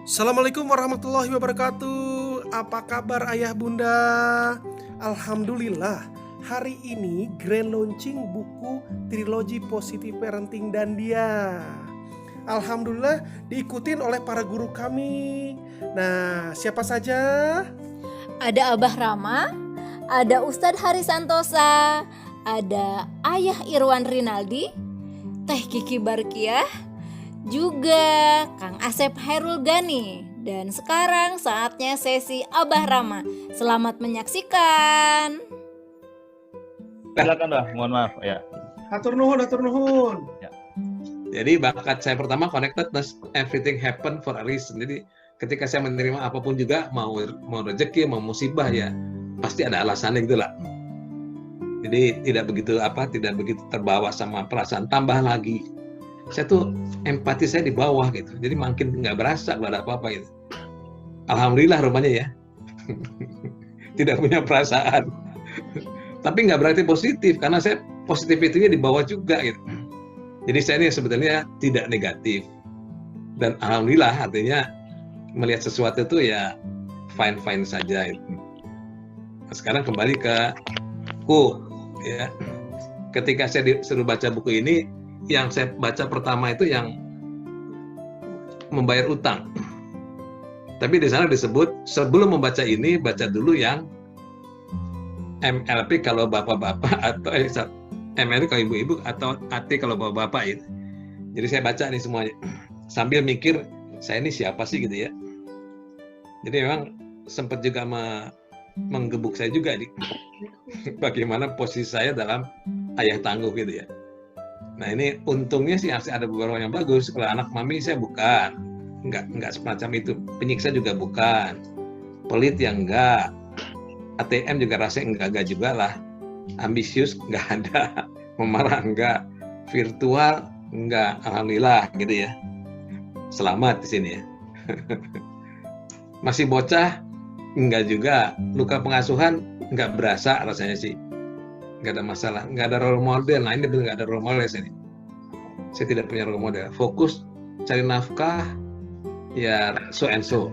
Assalamualaikum warahmatullahi wabarakatuh. Apa kabar ayah bunda? Alhamdulillah, hari ini grand launching buku trilogi Positive Parenting dan Dia. Alhamdulillah diikutin oleh para guru kami. Nah, siapa saja? Ada Abah Rama, ada Ustadz Hari Santosa, ada Ayah Irwan Rinaldi, Teh Kiki Barkiah, juga Kang Asep Hairul Gani. Dan sekarang saatnya sesi Abah Rama. Selamat menyaksikan. Silakan Mbak, mohon maaf ya. Hatur nuhun, hatur nuhun. Jadi bakat saya pertama connectedness, everything happen for a reason. Jadi ketika saya menerima apapun juga, mau rezeki, mau musibah ya, pasti ada alasannya gitu lah. Jadi tidak begitu terbawa sama perasaan. Tambah lagi, saya tuh empati saya di bawah gitu. Jadi makin nggak berasa kalau ada apa-apa gitu. Alhamdulillah rupanya ya. Tidak punya perasaan. Tapi nggak berarti positif, karena saya positivity-nya di bawah juga gitu. Jadi saya ini sebetulnya tidak negatif. Dan alhamdulillah artinya melihat sesuatu itu ya fine-fine saja gitu. Nah, sekarang kembali ke ya. Ketika saya disuruh baca buku ini, yang saya baca pertama itu yang membayar utang. Tapi di sana disebut sebelum membaca ini, baca dulu yang MLP kalau bapak-bapak atau MLP kalau ibu-ibu atau AT kalau bapak-bapak itu. Jadi saya baca nih semuanya sambil mikir saya ini siapa sih gitu ya. Jadi memang sempat juga menggebuk saya juga nih bagaimana posisi saya dalam ayah tangguh gitu ya. Nah ini untungnya sih ada beberapa yang bagus. Kalau anak mami saya bukan, nggak semacam itu. Penyiksa juga bukan, pelit yang enggak, ATM juga rasanya enggak juga lah, ambisius nggak ada, memarah enggak, virtual enggak, alhamdulillah gitu ya. Selamat di sini ya. Masih bocah enggak juga, luka pengasuhan enggak berasa rasanya sih. Nggak ada masalah, nggak ada role model. Nah ini benar nggak ada role model saya. Saya tidak punya role model. Fokus cari nafkah, ya so and so.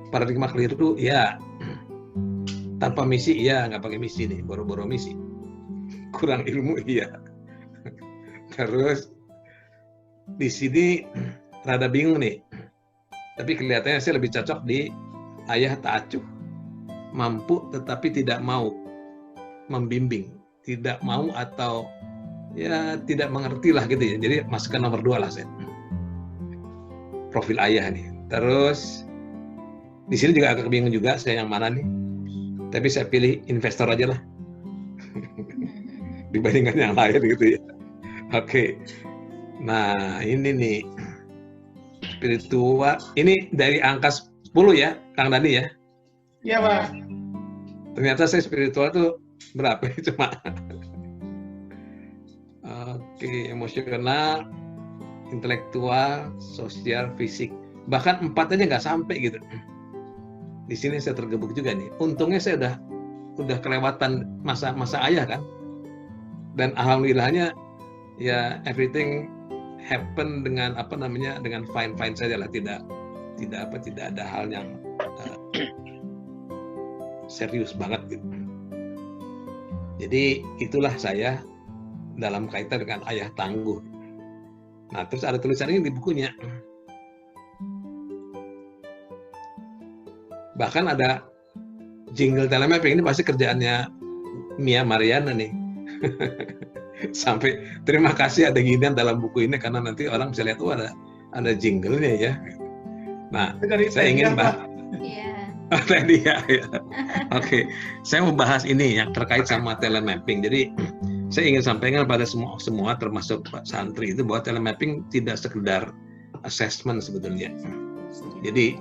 Paradigma keliru, ya. Tanpa misi, ya nggak pakai misi nih, boro-boro misi. Kurang ilmu, iya. Terus di sini rada bingung nih. Tapi kelihatannya saya lebih cocok di ayah tak acuh. Mampu tetapi tidak mau membimbing, tidak mau atau ya tidak mengerti lah gitu ya. Jadi masukkan nomor 2 lah saya. Profil ayah nih. Terus di sini juga agak bingung juga saya yang mana nih. Tapi saya pilih investor aja lah. Dibandingkan yang lain gitu ya. Oke. Nah, ini nih spiritual. Ini dari angka 10 ya, Kang Dani ya. Iya, Pak. Ternyata saya spiritual tuh berapa cuma oke, emosional, intelektual, sosial, fisik, bahkan 4 aja nggak sampai gitu. Di sini saya tergebuk juga nih. Untungnya saya udah kelewatan masa ayah kan, dan alhamdulillahnya ya everything happen dengan dengan fine saja lah, tidak ada hal yang serius banget gitu. Jadi itulah saya dalam kaitan dengan ayah tangguh. Nah terus ada tulisan ini di bukunya. Bahkan ada jingle telemapping, ini pasti kerjaannya Mia Mariana nih. Sampai terima kasih ada ginian dalam buku ini karena nanti orang bisa lihat ada jinglenya ya. Nah saya ingin bahas. Tadi ya. Oke, saya mau bahas ini yang terkait sama telemapping. Jadi saya ingin sampaikan pada semua termasuk Pak Santri itu bahwa telemapping tidak sekedar assessment sebetulnya. Jadi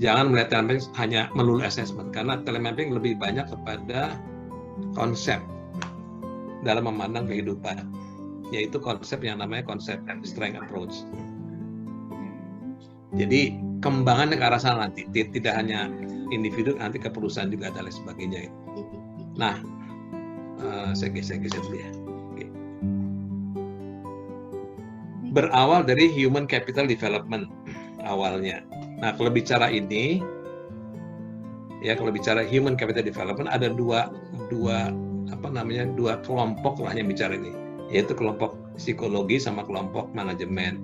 jangan melihat telemapping hanya melulu assessment, karena telemapping lebih banyak kepada konsep dalam memandang kehidupan, yaitu konsep yang namanya konsep strength approach. Jadi kembangannya ke arah sana nanti, tidak hanya individu, nanti ke perusahaan juga dan lain sebagainya. Nah, saya geser dulu ya. Oke. Berawal dari human capital development awalnya. Nah, kalau bicara ini, ya kalau bicara human capital development ada dua kelompok lah yang bicara ini, yaitu kelompok psikologi sama kelompok manajemen.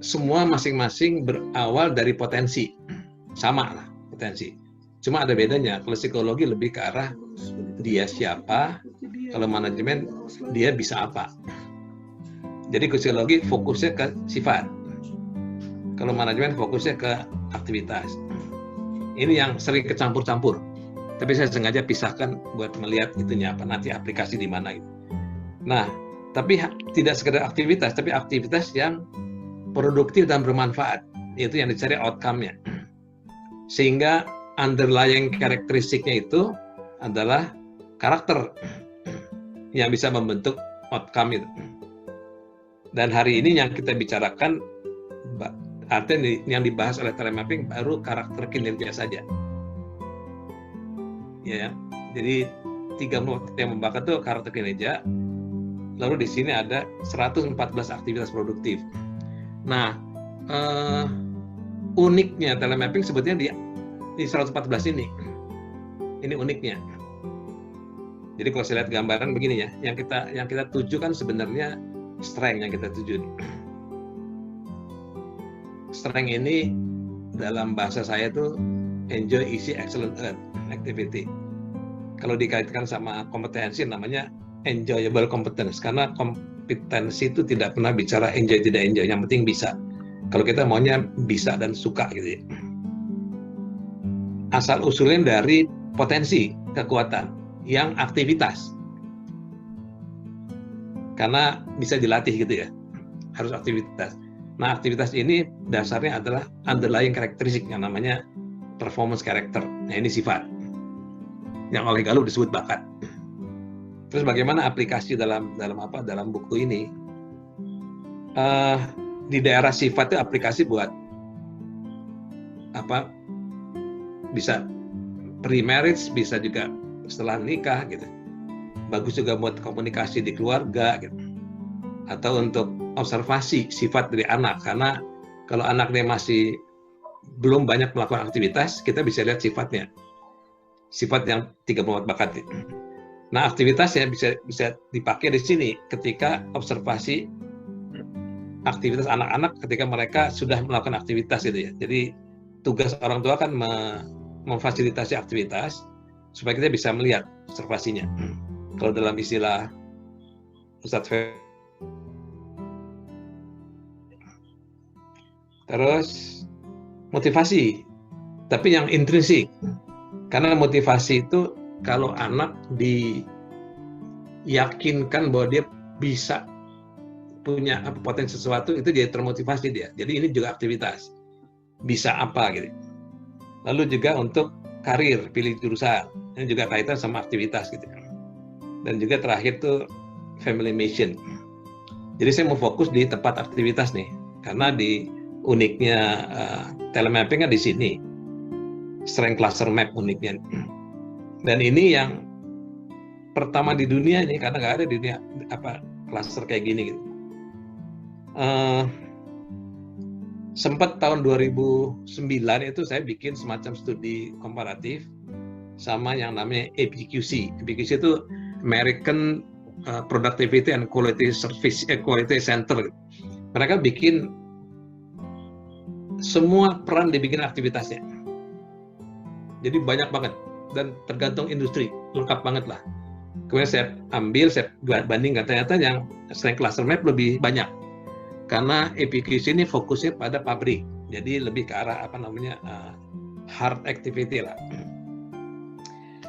Semua masing-masing berawal dari potensi, sama lah potensi. Cuma ada bedanya. Kalau psikologi lebih ke arah dia siapa, kalau manajemen dia bisa apa. Jadi psikologi fokusnya ke sifat, kalau manajemen fokusnya ke aktivitas. Ini yang sering kecampur-campur. Tapi saya sengaja pisahkan buat melihat itunya apa, nanti aplikasi di mana gitu. Nah, tapi tidak sekedar aktivitas, tapi aktivitas yang produktif dan bermanfaat. Itu yang dicari outcome-nya. Sehingga underlying karakteristiknya itu adalah karakter yang bisa membentuk outcome itu. Dan hari ini yang kita bicarakan, artinya yang dibahas oleh telemapping baru karakter kinerja saja. Ya, jadi 3 yang membakar itu karakter kinerja. Lalu di sini ada 114 aktivitas produktif. Nah, uniknya telemapping sebetulnya di 114 ini. Ini uniknya. Jadi kalau saya lihat gambaran begini ya, yang kita tuju kan sebenarnya strength yang kita tuju. Strength ini dalam bahasa saya itu enjoy, easy, excellent, earn activity. Kalau dikaitkan sama kompetensi namanya enjoyable competence, karena kompetensi itu tidak pernah bicara enjoy tidak enjoy, yang penting bisa. Kalau kita maunya bisa dan suka gitu ya. Asal usulnya dari potensi, kekuatan, yang aktivitas. Karena bisa dilatih gitu ya, harus aktivitas. Nah, aktivitas ini dasarnya adalah underlying karakteristik yang namanya performance character. Nah, ini sifat yang oleh Gallup disebut bakat. Terus bagaimana aplikasi dalam buku ini? Di daerah sifat itu aplikasi buat apa? Bisa pre-marriage, bisa juga setelah nikah gitu. Bagus juga buat komunikasi di keluarga gitu. Atau untuk observasi sifat dari anak, karena kalau anaknya masih belum banyak melakukan aktivitas, kita bisa lihat sifatnya. Sifat yang 34 bakat. Nah, aktivitasnya bisa dipakai di sini ketika observasi aktivitas anak-anak ketika mereka sudah melakukan aktivitas gitu ya. Jadi tugas orang tua kan memfasilitasi aktivitas supaya kita bisa melihat observasinya. Kalau dalam istilah Ustadz terus motivasi, tapi yang intrinsik. Karena motivasi itu kalau anak diyakinkan bahwa dia bisa punya potensi sesuatu, itu dia termotivasi dia. Jadi ini juga aktivitas. Bisa apa gitu. Lalu juga untuk karir, pilih jurusan. Ini juga kaitan sama aktivitas gitu. Dan juga terakhir tuh family mission. Jadi saya mau fokus di tempat aktivitas nih. Karena di uniknya telemapping kan di sini. Strength cluster map uniknya. Dan ini yang pertama di dunia nih, karena nggak ada di dunia cluster kayak gini gitu. Sempat tahun 2009 itu saya bikin semacam studi komparatif sama yang namanya APQC. APQC itu American Productivity and Quality Service Quality Center. Mereka bikin semua peran dibikin aktivitasnya. Jadi banyak banget dan tergantung industri, lengkap banget lah. Kemudian saya bandingkan, ternyata yang strength cluster map lebih banyak. Karena APQC ini fokusnya pada pabrik, jadi lebih ke arah hard activity lah.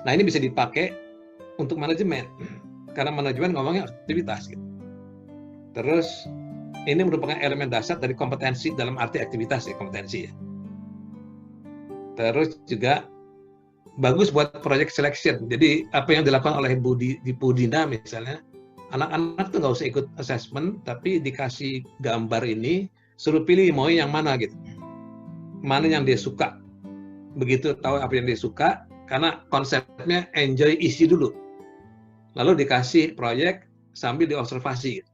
Nah, ini bisa dipakai untuk manajemen, karena manajemen ngomongnya aktivitas gitu. Terus ini merupakan elemen dasar dari kompetensi dalam arti aktivitas ya, kompetensi ya. Terus juga bagus buat project selection. Jadi apa yang dilakukan oleh Budina misalnya, anak-anak tuh nggak usah ikut assessment, tapi dikasih gambar ini, suruh pilih mau yang mana gitu. Mana yang dia suka. Begitu tahu apa yang dia suka, karena konsepnya enjoy, isi dulu. Lalu dikasih proyek sambil diobservasi.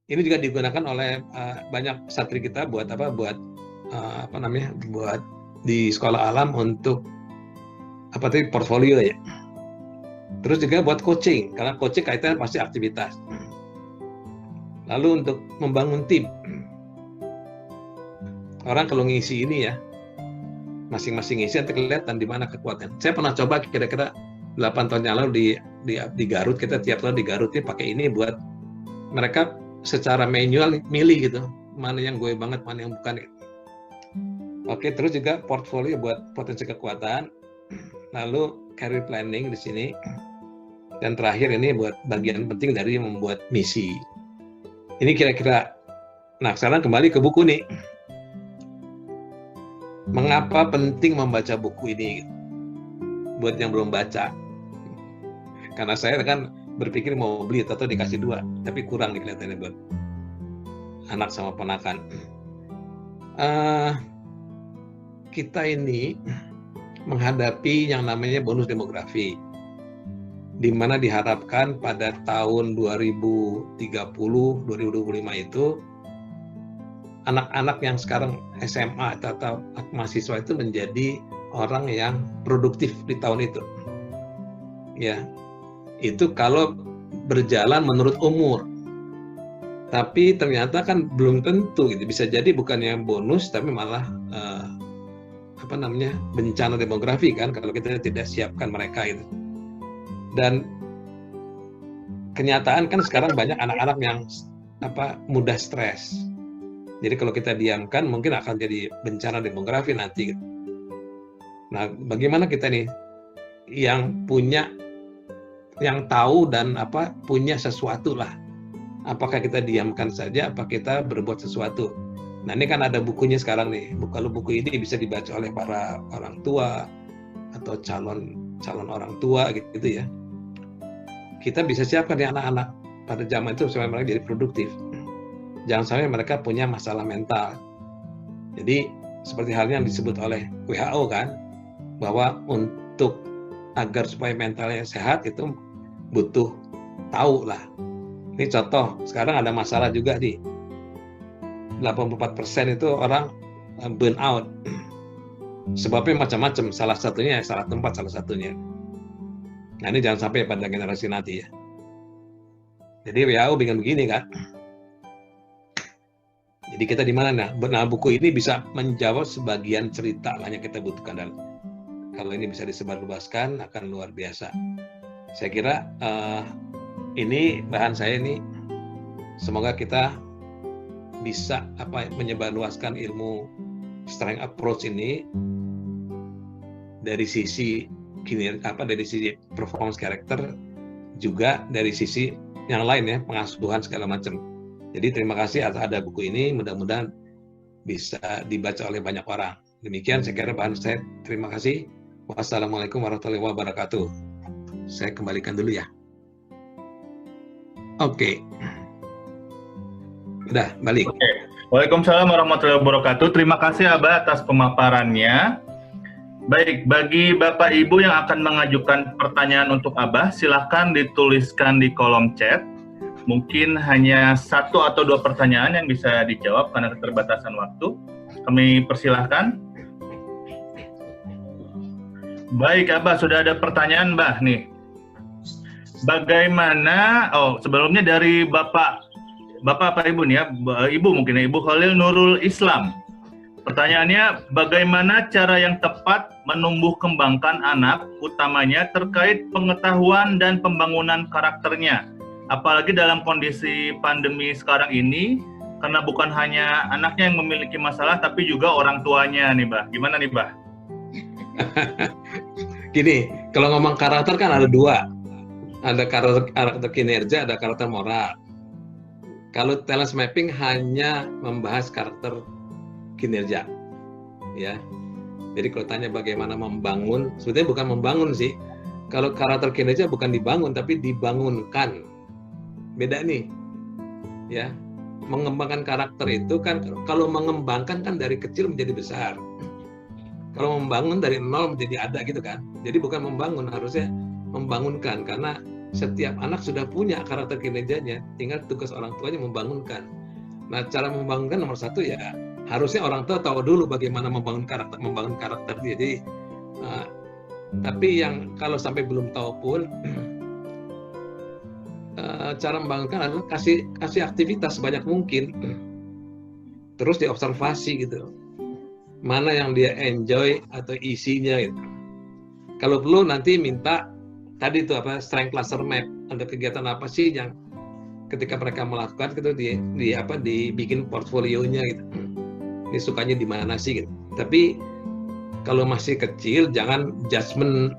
Ini juga digunakan oleh banyak satri kita buat apa? Buat buat di sekolah alam untuk apa tadi, portfolio ya. Terus juga buat coaching, karena coaching kaitannya pasti aktivitas. Lalu untuk membangun tim, orang kalau ngisi ini ya, masing-masing ngisi nanti kelihatan di mana kekuatan. Saya pernah coba kira-kira 8 tahun yang lalu di Garut, kita tiap tahun di Garut ini pakai ini buat mereka secara manual milih gitu, mana yang gue banget, mana yang bukan. Oke, terus juga portfolio buat potensi kekuatan, lalu career planning di sini, dan terakhir ini buat bagian penting dari membuat misi. Ini kira-kira. Nah, sekarang kembali ke buku nih. Mengapa penting membaca buku ini? Buat yang belum baca. Karena saya kan berpikir mau beli atau dikasih 2, tapi kurang nih kelihatannya buat anak sama ponakan. Kita ini menghadapi yang namanya bonus demografi, di mana diharapkan pada tahun 2030-2025 itu anak-anak yang sekarang SMA atau mahasiswa itu menjadi orang yang produktif di tahun itu. Ya, itu kalau berjalan menurut umur. Tapi ternyata kan belum tentu gitu. Bisa jadi bukannya bonus tapi malah bencana demografi kan kalau kita tidak siapkan mereka itu. Dan kenyataan kan sekarang banyak anak-anak yang mudah stres. Jadi kalau kita diamkan mungkin akan jadi bencana demografi nanti. Nah, bagaimana kita nih yang tahu dan punya sesuatu lah. Apakah kita diamkan saja, apa kita berbuat sesuatu? Nah, ini kan ada bukunya sekarang nih. Kalau buku ini bisa dibaca oleh para orang tua atau calon orang tua gitu ya. Kita bisa siapkan ya anak-anak pada zaman itu supaya mereka jadi produktif. Jangan sampai mereka punya masalah mental. Jadi seperti halnya yang disebut oleh WHO kan, bahwa agar supaya mentalnya sehat itu butuh tahu lah. Ini contoh, sekarang ada masalah juga nih. 84% itu orang burn out. Sebabnya macam-macam, salah satunya salah tempat salah satunya. Nah, ini jangan sampai pada generasi nanti ya. Jadi WHO bikin begini kan. Jadi kita di mana? Nah, buku ini bisa menjawab sebagian cerita yang kita butuhkan. Dan kalau ini bisa disebarluaskan akan luar biasa. Saya kira ini bahan saya ini, semoga kita bisa menyebarluaskan ilmu strength approach ini dari sisi dari sisi performance karakter, juga dari sisi yang lain ya, pengasuhan segala macam. Jadi terima kasih atas ada buku ini, mudah-mudahan bisa dibaca oleh banyak orang. Demikian saya kira bahan saya. Terima kasih. Wassalamualaikum warahmatullahi wabarakatuh. Saya kembalikan dulu ya. Oke. Udah, balik. Oke. Waalaikumsalam warahmatullahi wabarakatuh. Terima kasih Abah atas pemaparannya. Baik, bagi Bapak Ibu yang akan mengajukan pertanyaan untuk Abah, silahkan dituliskan di kolom chat. Mungkin hanya 1 atau 2 pertanyaan yang bisa dijawab karena keterbatasan waktu. Kami persilahkan. Baik, Abah, sudah ada pertanyaan, Mbah, nih. Bagaimana, sebelumnya dari Bapak apa Ibu nih ya? Ibu mungkin ya, Ibu Khalil Nurul Islam. Pertanyaannya, bagaimana cara yang tepat menumbuh kembangkan anak, utamanya terkait pengetahuan dan pembangunan karakternya? Apalagi dalam kondisi pandemi sekarang ini, karena bukan hanya anaknya yang memiliki masalah, tapi juga orang tuanya nih, Mbah. Gimana nih, Mbah? Gini, kalau ngomong karakter kan ada 2. Ada karakter kinerja, ada karakter moral. Kalau talent mapping hanya membahas karakter kinerja, ya. Jadi kalau tanya bagaimana membangun, sebetulnya bukan membangun sih. Kalau karakter kinerja bukan dibangun, tapi dibangunkan. Beda nih, ya. Mengembangkan karakter itu kan, kalau mengembangkan kan dari kecil menjadi besar. Kalau membangun dari 0 menjadi ada gitu kan. Jadi bukan membangun, harusnya membangunkan, karena setiap anak sudah punya karakter kinerjanya, tinggal tugas orang tuanya membangunkan. Nah, cara membangunkan nomor satu ya harusnya orang tua tahu dulu bagaimana membangun karakter dia. Jadi tapi yang kalau sampai belum tahu pun cara membangunkan adalah kasih aktivitas sebanyak mungkin, terus diobservasi gitu, mana yang dia enjoy atau isinya gitu. Kalau perlu nanti minta tadi itu strength cluster map, ada kegiatan apa sih yang ketika mereka melakukan gitu dibikin portfolionya gitu. Ini sukanya di mana sih gitu. Tapi kalau masih kecil jangan judgement,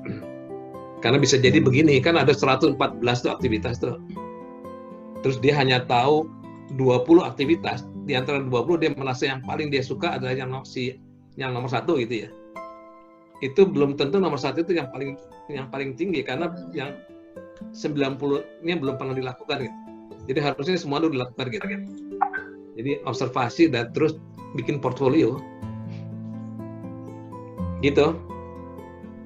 karena bisa jadi begini, kan ada 114 tuh aktivitas tuh. Terus dia hanya tahu 20 aktivitas, di antara 20 dia merasa yang paling dia suka adalah yang nomor satu gitu ya. Itu belum tentu nomor satu itu yang paling tinggi, karena yang 90-nya belum pernah dilakukan gitu. Jadi harusnya semua itu dilakukan gitu. Jadi observasi dan terus bikin portfolio. Gitu.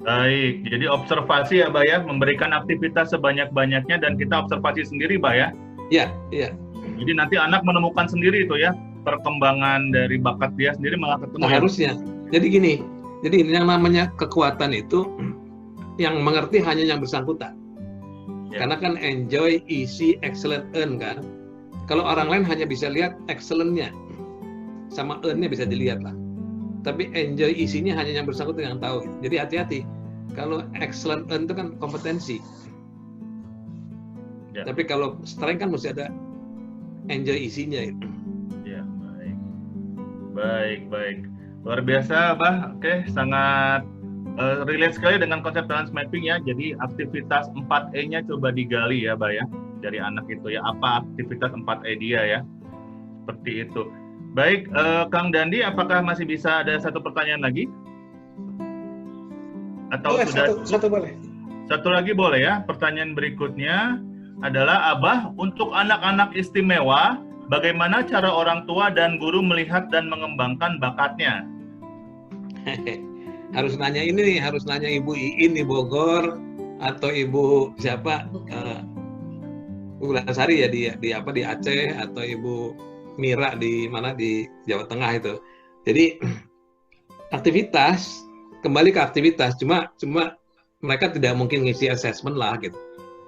Baik, jadi observasi ya, Bah ya, memberikan aktivitas sebanyak-banyaknya dan kita observasi sendiri, Bah ya. Iya, iya. Jadi nanti anak menemukan sendiri itu ya, perkembangan dari bakat dia sendiri malah ketemu. Nah, harusnya. Jadi gini, jadi yang namanya kekuatan itu yang mengerti hanya yang bersangkutan. Ya. Karena kan enjoy, easy, excellent, earn kan. Kalau orang lain hanya bisa lihat excellent-nya, sama earn-nya bisa dilihat lah. Tapi enjoy, isinya hanya yang bersangkutan yang tahu. Jadi hati-hati. Kalau excellent, earn itu kan kompetensi. Ya. Tapi kalau strength kan mesti ada enjoy, isinya itu. Ya, baik. Luar biasa, Bah. Oke, sangat relate sekali dengan konsep balance mapping ya. Jadi aktivitas 4E-nya coba digali ya, Bah ya, dari anak itu ya. Apa aktivitas 4E dia ya? Seperti itu. Baik, Kang Dandi, apakah masih bisa ada satu pertanyaan lagi? Atau Boleh, sudah satu boleh. Satu lagi boleh ya. Pertanyaan berikutnya adalah, Abah, untuk anak-anak istimewa, bagaimana cara orang tua dan guru melihat dan mengembangkan bakatnya? Harus nanya ini nih, harus nanya Ibu Iin di Bogor atau Ibu siapa, Wulandari ya di Aceh, atau Ibu Mira di mana di Jawa Tengah itu. Jadi aktivitas, kembali ke aktivitas, cuma mereka tidak mungkin ngisi assessment lah gitu.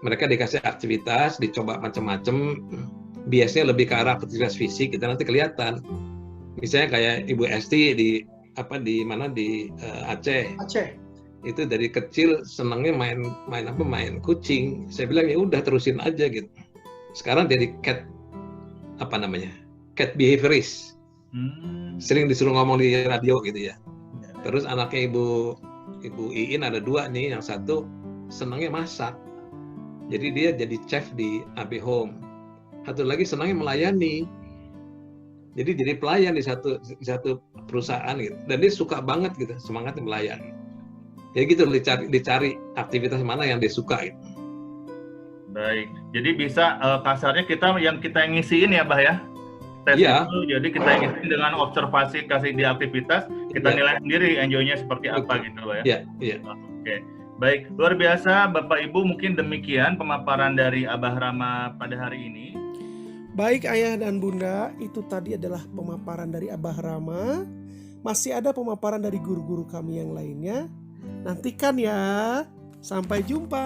Mereka dikasih aktivitas, dicoba macam-macam, biasanya lebih ke arah aktivitas fisik, kita nanti kelihatan. Misalnya kayak Ibu Esti di Aceh. Itu dari kecil senangnya main kucing. Saya bilang ya udah terusin aja gitu. Sekarang jadi cat behaviorist. Sering disuruh ngomong di radio gitu ya. Terus anaknya Ibu Iin ada 2 nih, yang satu senangnya masak. Jadi dia jadi chef di AB Home. Satu lagi senangnya melayani. Jadi pelayan di satu perusahaan gitu. Dan dia suka banget gitu, semangatnya melayani. Ya gitu, dicari aktivitas mana yang dia suka gitu. Baik, jadi bisa kasarnya kita yang ngisiin ya, Bah ya? Tes Iya. itu, jadi kita ngisiin dengan observasi, kasih di aktivitas, kita nilai sendiri enjoy-nya seperti apa gitu, Bah ya? Iya. Oke. Baik, luar biasa Bapak Ibu, mungkin demikian pemaparan dari Abah Rama pada hari ini. Baik ayah dan bunda, itu tadi adalah pemaparan dari Abah Rama. Masih ada pemaparan dari guru-guru kami yang lainnya. Nantikan ya. Sampai jumpa.